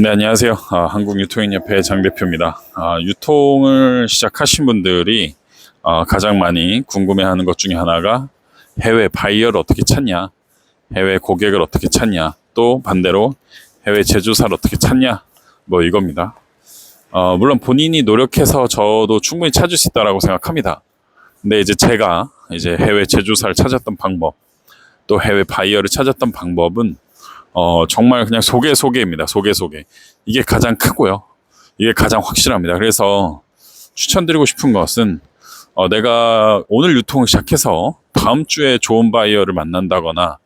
네, 안녕하세요. 한국유통인협회 장 대표입니다. 유통을 시작하신 분들이 가장 많이 궁금해하는 것 중에 하나가 해외 바이어를 어떻게 찾냐, 해외 고객을 어떻게 찾냐, 또 반대로 해외 제조사를 어떻게 찾냐, 뭐 이겁니다. 물론 본인이 노력해서 저도 충분히 찾을 수 있다라고 생각합니다. 근데 이제 제가 이제 해외 제조사를 찾았던 방법, 또 해외 바이어를 찾았던 방법은 정말 그냥 소개입니다. 소개. 이게 가장 크고요. 이게 가장 확실합니다. 그래서 추천드리고 싶은 것은 내가 오늘 유통을 시작해서 다음 주에 좋은 바이어를 만난다거나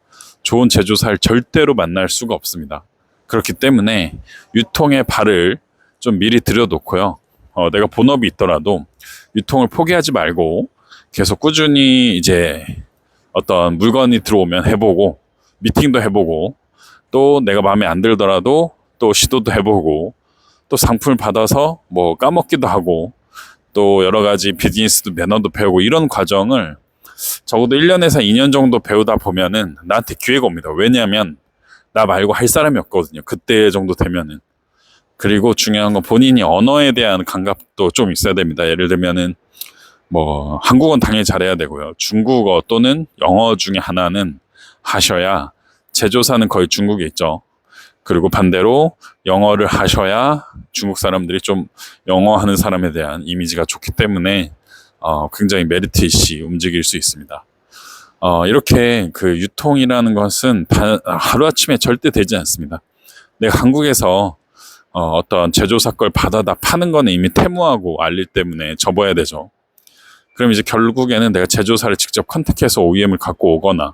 좋은 제조사를 절대로 만날 수가 없습니다. 그렇기 때문에 유통의 발을 좀 미리 들여놓고요. 내가 본업이 있더라도 유통을 포기하지 말고 계속 꾸준히 이제 어떤 물건이 들어오면 해보고 미팅도 해보고 또 내가 마음에 안 들더라도 또 시도도 해보고 또 상품을 받아서 뭐 까먹기도 하고 또 여러 가지 비즈니스도 매너도 배우고 이런 과정을 적어도 1년에서 2년 정도 배우다 보면은 나한테 기회가 옵니다. 왜냐하면 나 말고 할 사람이 없거든요. 그때 정도 되면은. 그리고 중요한 건 본인이 언어에 대한 감각도 좀 있어야 됩니다. 예를 들면은 뭐 한국어는 당연히 잘해야 되고요. 중국어 또는 영어 중에 하나는 하셔야 제조사는 거의 중국에 있죠. 그리고 반대로 영어를 하셔야 중국 사람들이 좀 영어 하는 사람에 대한 이미지가 좋기 때문에 굉장히 메리트 있이 움직일 수 있습니다. 이렇게 그 유통이라는 것은 하루아침에 절대 되지 않습니다. 내가 한국에서 어떤 제조사 걸 받아다 파는 거는 이미 태무하고 알릴 때문에 접어야 되죠. 그럼 이제 결국에는 내가 제조사를 직접 컨택해서 OEM을 갖고 오거나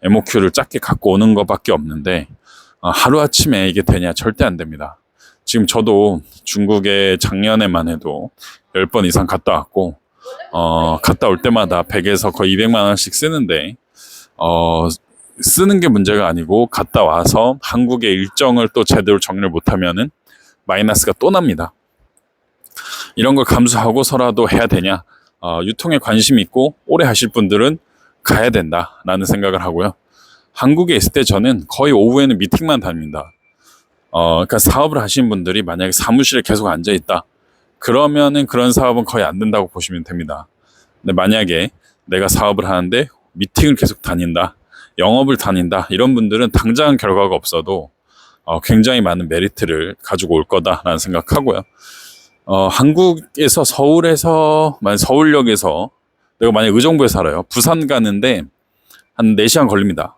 MOQ를 작게 갖고 오는 것밖에 없는데 하루아침에 이게 되냐? 절대 안 됩니다. 지금 저도 중국에 작년에만 해도 10번 이상 갔다 왔고 갔다 올 때마다 100에서 거의 200만 원씩 쓰는데 쓰는 게 문제가 아니고 갔다 와서 한국의 일정을 또 제대로 정리를 못하면은 마이너스가 또 납니다. 이런 걸 감수하고서라도 해야 되냐? 유통에 관심이 있고 오래 하실 분들은 가야 된다라는 생각을 하고요. 한국에 있을 때 저는 거의 오후에는 미팅만 다닙니다. 그러니까 사업을 하시는 분들이 만약에 사무실에 계속 앉아 있다. 그러면은 그런 사업은 거의 안 된다고 보시면 됩니다. 근데 만약에 내가 사업을 하는데 미팅을 계속 다닌다. 영업을 다닌다. 이런 분들은 당장 결과가 없어도 굉장히 많은 메리트를 가지고 올 거다라는 생각하고요. 한국에서 서울역에서 내가 만약 의정부에 살아요. 부산 가는데 한 4시간 걸립니다.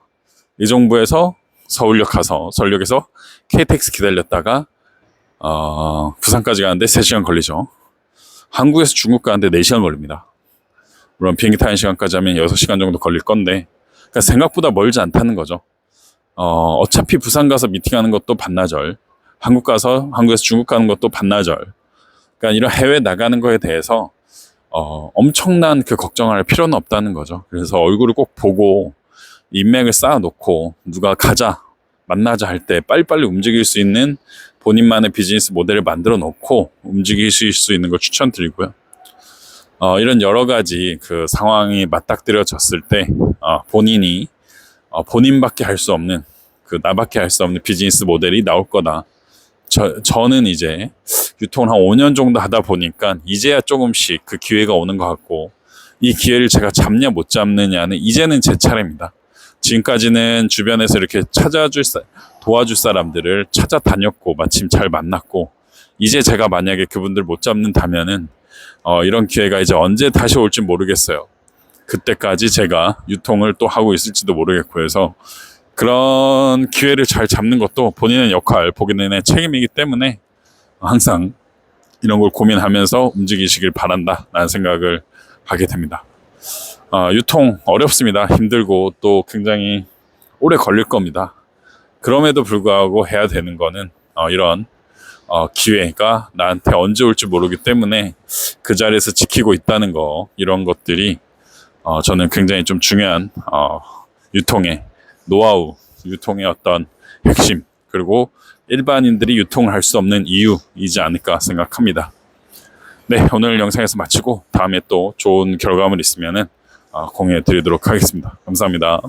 의정부에서 서울역 가서 서울역에서 KTX 기다렸다가 부산까지 가는데 3시간 걸리죠. 한국에서 중국 가는데 4시간 걸립니다. 물론 비행기 타는 시간까지 하면 6시간 정도 걸릴 건데 그러니까 생각보다 멀지 않다는 거죠. 어차피 부산 가서 미팅하는 것도 반나절, 한국에서 중국 가는 것도 반나절. 그러니까 이런 해외 나가는 거에 대해서 엄청난 그 걱정할 필요는 없다는 거죠. 그래서 얼굴을 꼭 보고 인맥을 쌓아놓고 누가 가자, 만나자 할 때 빨리빨리 움직일 수 있는 본인만의 비즈니스 모델을 만들어 놓고 움직이실 수 있는 걸 추천드리고요. 이런 여러 가지 그 상황이 맞닥뜨려졌을 때 본인이 본인밖에 할 수 없는 나밖에 할 수 없는 비즈니스 모델이 나올 거다. 저는 이제 유통을 한 5년 정도 하다 보니까 이제야 조금씩 그 기회가 오는 것 같고 이 기회를 제가 잡냐 못 잡느냐는 이제는 제 차례입니다. 지금까지는 주변에서 이렇게 도와줄 사람들을 찾아다녔고 마침 잘 만났고 이제 제가 만약에 그분들 못 잡는다면은 이런 기회가 이제 언제 다시 올지 모르겠어요. 그때까지 제가 유통을 또 하고 있을지도 모르겠고 해서 그런 기회를 잘 잡는 것도 본인의 역할, 본인의 책임이기 때문에 항상 이런 걸 고민하면서 움직이시길 바란다라는 생각을 하게 됩니다. 유통 어렵습니다. 힘들고 또 굉장히 오래 걸릴 겁니다. 그럼에도 불구하고 해야 되는 거는 이런 기회가 나한테 언제 올지 모르기 때문에 그 자리에서 지키고 있다는 거, 이런 것들이 저는 굉장히 좀 중요한 유통의 노하우, 유통의 어떤 핵심, 그리고 일반인들이 유통을 할 수 없는 이유이지 않을까 생각합니다. 네, 오늘 영상에서 마치고 다음에 또 좋은 결과물 있으면은 공유해 드리도록 하겠습니다. 감사합니다.